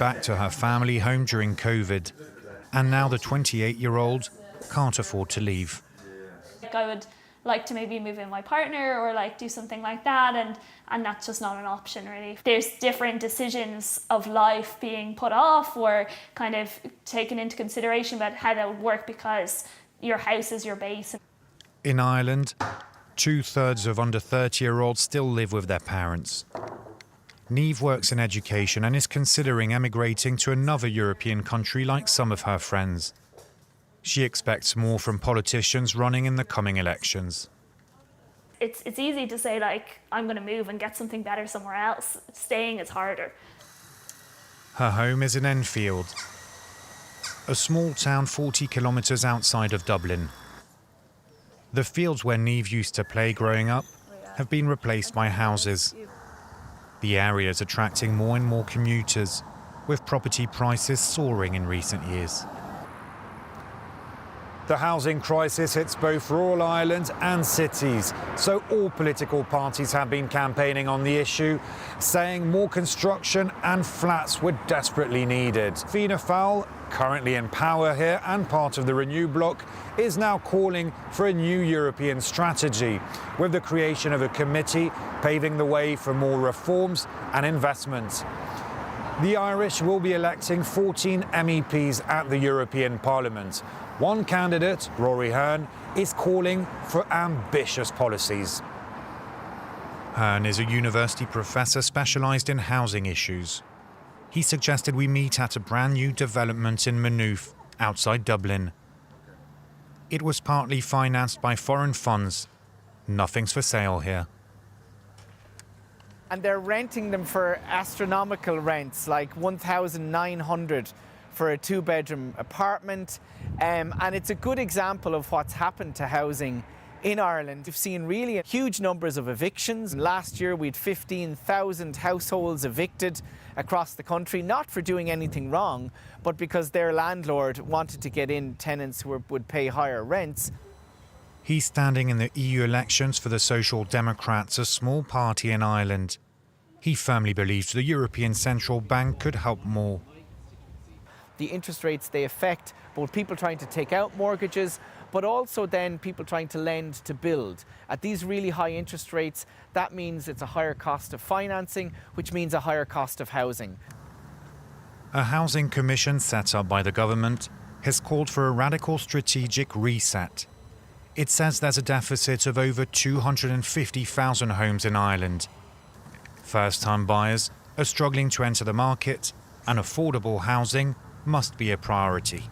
back to her family home during COVID, and now the 28-year-old can't afford to leave. I would like to maybe move in my partner or do something like that, and that's just not an option really. There's different decisions of life being put off or kind of taken into consideration about how that would work because your house is your base. In Ireland, 2/3 of under 30-year-olds still live with their parents. Niamh works in education and is considering emigrating to another European country like some of her friends. She expects more from politicians running in the coming elections. It's easy to say I'm going to move and get something better somewhere else. Staying is harder. Her home is in Enfield, a small town 40 kilometres outside of Dublin. The fields where Niamh used to play growing up have been replaced by houses. The area is attracting more and more commuters, with property prices soaring in recent years. The housing crisis hits both rural Ireland and cities, so all political parties have been campaigning on the issue, saying more construction and flats were desperately needed. Fianna Fáil, currently in power here and part of the Renew bloc, is now calling for a new European strategy, with the creation of a committee paving the way for more reforms and investment. The Irish will be electing 14 MEPs at the European Parliament. One candidate, Rory Hearn, is calling for ambitious policies. Hearn is a university professor specialised in housing issues. He suggested we meet at a brand new development in Maynooth, outside Dublin. It was partly financed by foreign funds. Nothing's for sale here. And they're renting them for astronomical rents, like 1,900 for a 2-bedroom apartment. And it's a good example of what's happened to housing in Ireland. We've seen really huge numbers of evictions. Last year we had 15,000 households evicted across the country, not for doing anything wrong, but because their landlord wanted to get in tenants who would pay higher rents. He's standing in the EU elections for the Social Democrats, a small party in Ireland. He firmly believes the European Central Bank could help more. The interest rates, they affect both people trying to take out mortgages, but also then people trying to lend to build. At these really high interest rates, that means it's a higher cost of financing, which means a higher cost of housing. A housing commission set up by the government has called for a radical strategic reset. It says there's a deficit of over 250,000 homes in Ireland. First-time buyers are struggling to enter the market, and affordable housing must be a priority.